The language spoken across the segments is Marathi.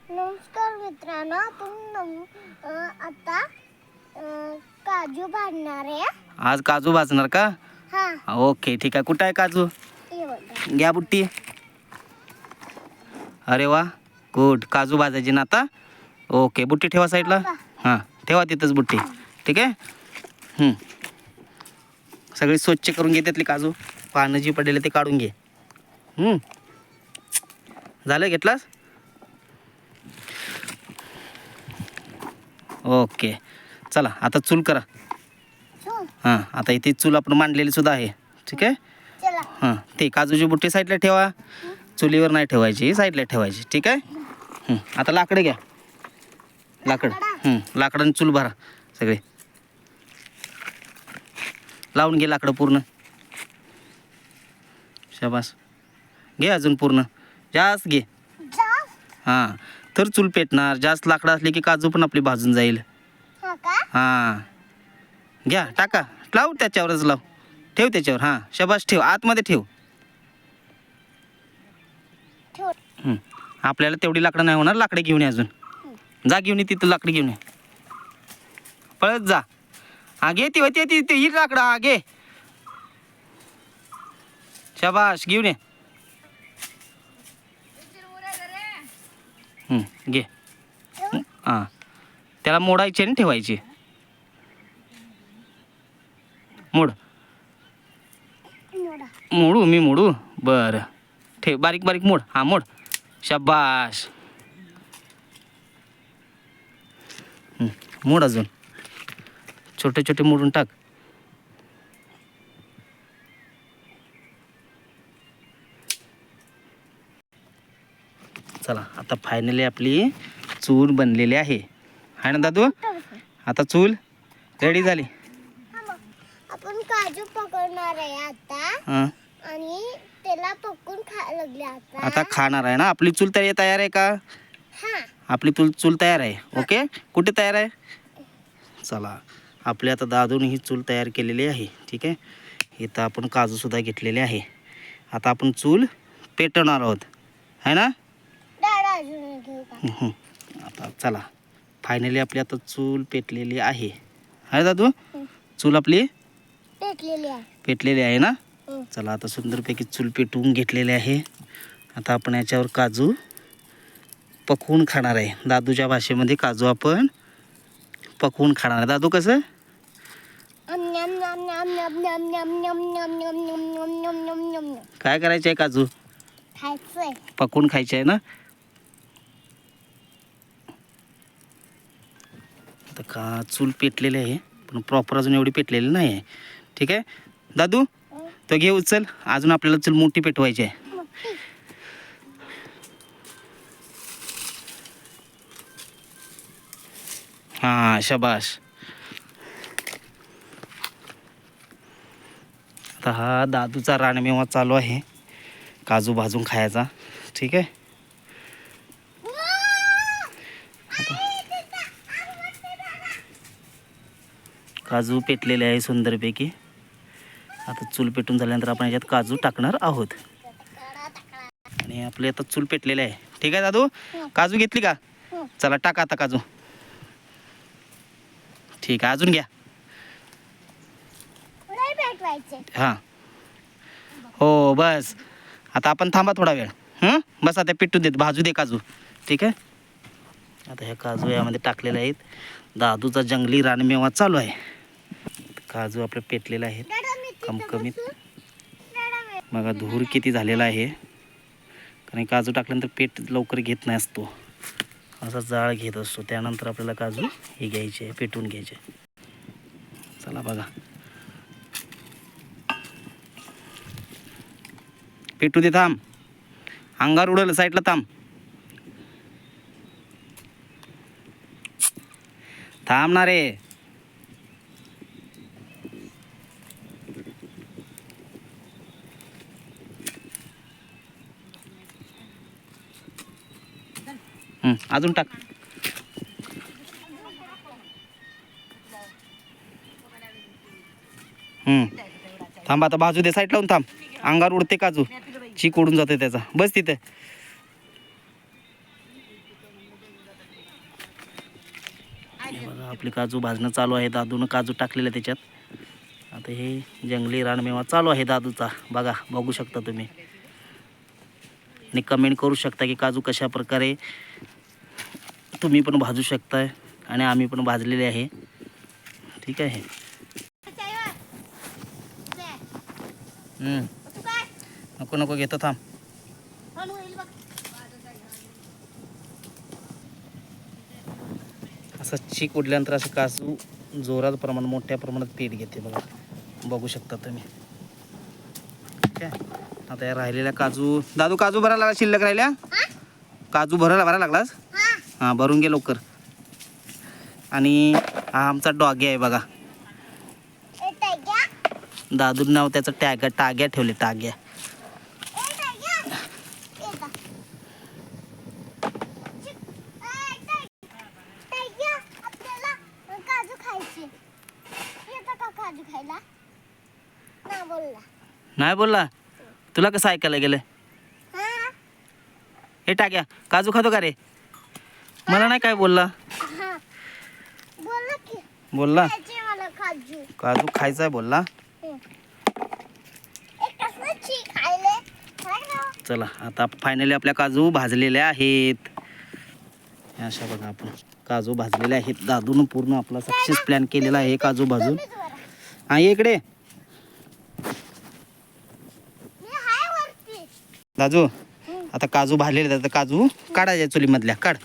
नमस्कार मित्रांनो, आता काजू भाजणार आहे. आज काजू भाजणार का? हा, ओके ठीक आहे. कुठं आहे काजू? हे बघा. घ्या बुट्टी. अरे वा, गुड. काजू भाजायची ना आता. ओके, बुट्टी ठेवा साईडला. हां, ठेवा तिथंच बुट्टी. ठीक आहे. सगळी स्वच्छ करून घे त्यातली काजू. पानं जी पडलेले ते काढून घे. झालं, घेतलास? ओके, चला आता चूल करा. हां, आता इथे चूल आपण मांडलेली सुद्धा आहे. ठीक आहे. चला. हां, ते काजूची बुट्टी साईडला ठेवा. चुलीवर नाही ठेवायची, साईडला ठेवायची. ठीक आहे. आता लाकडं घ्या. लाकडाने चूल भरा सगळे. लावून घे लाकडं पूर्ण. शाबास. घे अजून पूर्ण. जास्त घे. हां, तर चूल पेटणार. जास्त लाकडं असली की काजू पण आपली भाजून जाईल. हां, घ्या, टाका. लाव त्याच्यावरच लाव. ठेव त्याच्यावर. हां, शाबास. ठेव, आतमध्ये ठेव. आपल्याला तेवढी लाकडं नाही होणार. लाकडे घेऊन ये अजून. जा घेऊन ये, तिथं लाकडी घेऊन ये. पळत जा. हा, घे ती होती ती ही लाकडं. हा, घे. शाबास, घेऊन ये. घे. हां, त्याला मोडायचे आणि ठेवायचे. मोड. मोडू मी मोडू. बरं, ठेव. बारीक बारीक मोड. हां, मोड. शाबास. मोड अजून. छोटे छोटे मोडून टाक. चला, आता फायनली आपली चूल बनलेली आहे. आहे ना दादू? आता चूल रेडी झाली. आपण काजू पकडणार आहे आता. हां, आणि त्याला पकडून खायला लागले आता खाणार आहे ना. आपली चूल तयार आहे का? हा. आपली चूल तयार आहे. ओके, कुठे तयार आहे? चला, आपली आता दादूने ही चूल तयार केलेली आहे. ठीक आहे. इथं आपण काजूसुद्धा घेतलेले आहे. आता आपण चूल पेटवणार आहोत. आहे ना? अजून घेऊ का? आता चला, फायनली आपली आता चूल पेटलेली आहे. आहे दादू? चूल आपली पेटलेली आहे ना. चला, आता सुंदरपैकी चूल पेटवून घेतलेली आहे. आता आपण याच्यावर काजू पकवून खाणार आहे. दादूच्या भाषेमध्ये काजू आपण पकवून खाणार आहे. दादू कसं? काय करायचं आहे? काजू खायचंय. पकवून खायचे आहे ना. आता का चूल पेटलेली आहे, पण प्रॉपर अजून एवढी पेटलेली नाही आहे. ठीक आहे दादू, तो घे उचल. अजून आपल्याला चूल मोठी पेटवायची आहे. हां, शाबास. आता हा दादूचा रानमेवा चालू आहे, काजू भाजून खायचा. ठीक आहे. काजू पेटलेले आहे सुंदरपैकी. आता चूल पेटून झाल्यानंतर आपण याच्यात काजू टाकणार आहोत. आणि आपले आता चूल पेटलेले आहे. ठीक आहे दादू, काजू घेतली का? चला, टाका आता काजू. ठीक आहे, अजून घ्या. हां, हो, बस. आता आपण थांबा थोडा वेळ. बस, आता पेटू देत, भाजू दे काजू. ठीक आहे. आता ह्या काजू यामध्ये टाकलेल्या आहेत. दादूचा जंगली रानमेवा चालू आहे. काजू आपले पेटलेले आहेत कमकमीत. बघा धूर किती झालेला आहे. कारण काजू टाकल्यानंतर पेट लवकर घेत नाही असतो, असा जाळ घेत असतो. त्यानंतर आपल्याला काजू हे घ्यायचे, पेटवून घ्यायचे. चला बघा, पेटू दे. थांब, अंगार उडल. साईडला थांब. थांबणार रे. अजून टाक. थांब, आता भाजू दे. साईड लावून थांब. अंगावर उडते काजू, चीक उडून जाते त्याचा. बस तिथे. बघा आपले काजू भाजणं चालू आहे. दादूनं काजू टाकलेलं आहे त्याच्यात. आता हे जंगली रानमेवा चालू आहे दादूचा. बघू शकता तुम्ही आणि कमेंट करू शकता की काजू कशा प्रकारे तुम्ही पण भाजू शकताय आणि आम्ही पण भाजलेले आहे. ठीक आहे. नको नको घेतो थांब. असं चीक उडल्यानंतर असं काजू जोरात प्रमाणात मोठ्या प्रमाणात पीठ घेते बघा. बघू शकता तुम्ही. ठीक आहे. आता या राहिलेल्या काजू दादू काजू भरायला लागला शिल्लक राहिल्या. काजू भरायला लागलास. हां भरून घे लवकर. आणि हा आमचा डॉगी आहे बघा. दादू नाव त्याचं टाग्या ठेवले. टाग्या नाही बोलला. तुला कसं ऐकायला गेलं. हे टाक्या काजू खातो का रे. मला नाही काय बोलला. बोलला काजू खायचा आहे बोलला. चला आता फायनली आपल्या काजू भाजलेल्या आहेत. अशा बघा आपण काजू भाजलेले आहेत. दादून पूर्ण आपला सक्सेस प्लॅन केलेला आहे काजू भाजून. हा ये इकडे दाजू. आता काजू भाजलेले आहेत. काजू काढायचे चुलीमधल्या. काढ.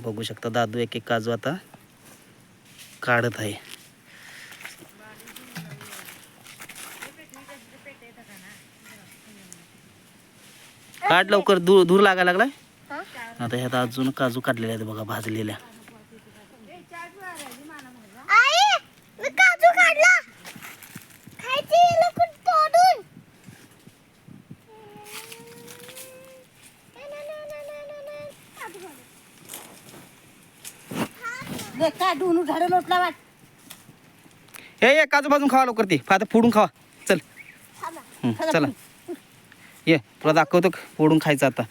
बघू शकता दादू एक एक काजू आता काढत आहे. काढ लवकर. दूर लागायला लागलाय. आता ह्यात अजून काजू काढलेले आहेत बघा भाजलेल्या. हे काजू भाजून खावा लवकर. ते आता फोडून खावा. चल चला ये तुला दाखवतो फोडून खायचं आता.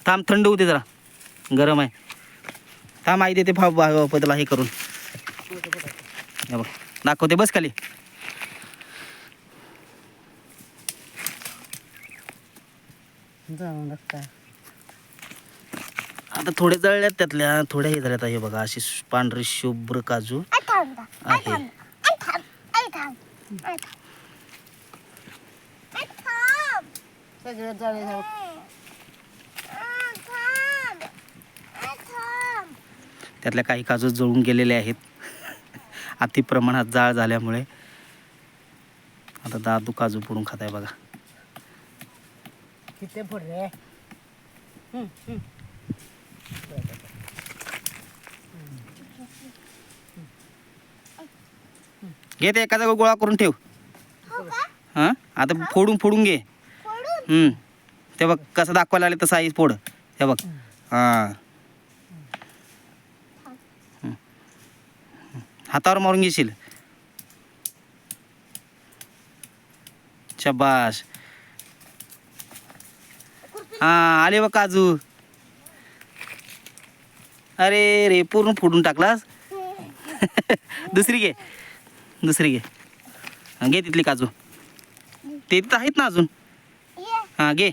थांब थंड होते जरा. गरम आहे. थांब आई देते त्याला हे करून. बघ दाखवते. बस खाली. आता थोडे जळल्यात त्यातल्या. थोड्या हे झाल्यात. हे बघा अशी पांढरी शुभ्र काजू आहे. त्यातल्या काही काजू जळून गेलेले आहेत अति प्रमाणात जाळ झाल्यामुळे. आता दादू काजू फोडून खात आहे बघा. घे ते एका जागा गोळा करून ठेव. हां आता फोडून घे. ते बघ कसं दाखवायला आले तसं आई फोड. हे बघ. हां हातावर मारून घेशील. शाबास. हां आले बघ काजू. अरे रे पूर्ण फोडून टाकलास. दुसरी घे. घे तिथली काजू. ते तिथं आहेत ना अजून. हां घे.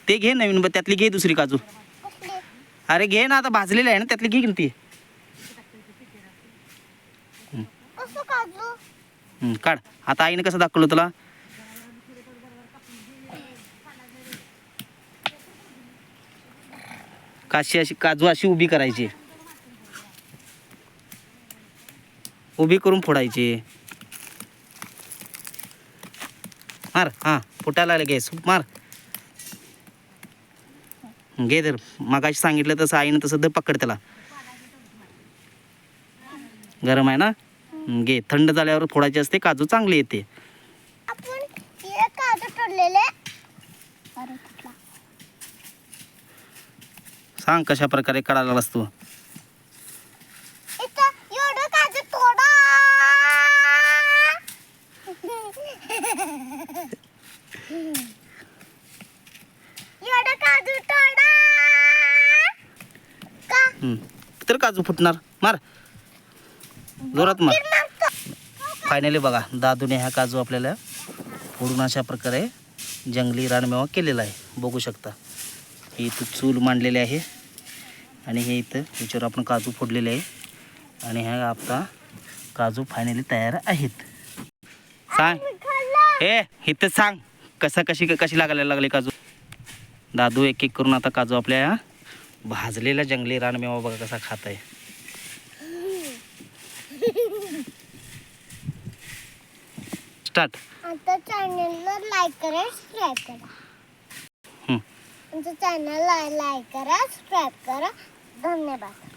ते घे नवीन. त्यातली घे दुसरी काजू. अरे घे ना आता भाजलेली आहे ना त्यातली घे ती. काढ. आता आईने कसं दाखवलं तुला. अशी काजू अशी उभी करायची. उभी करून फोडायची. मार. हां फुटायला लागले गॅस. मार. घे तर मगाशी सांगितलं तसं आईनं तसं पकड त्याला. गरम आहे ना. घे. थंड झाल्यावर फोडायचे असते. काजू चांगले येते. सांग कशा प्रकारे काढायला लागलास तू. काजू तर काजू फुटणार. मार जोरात मार. फायनली बघा दादूने ह्या काजू आपल्याला फोडून अशा प्रकारे जंगली रानमेवा केलेला आहे. बघू शकता हे इथं चूल मांडलेले आहे आणि हे इथं ह्याच्यावर आपण काजू फोडलेले आहे आणि ह्या आपला काजू फायनली तयार आहेत. सांग हे इथं सांग कशी लागायला लागले काजू. दादू एक एक करून आता काजू आपल्या भाजलेला जंगली रानमेवा बघा कसा खात आहे. स्टार्ट. आता चॅनलला लाईक करा, सबस्क्राईब करा. आमच्या चॅनलला लाईक करा, सबस्क्राईब करा. धन्यवाद.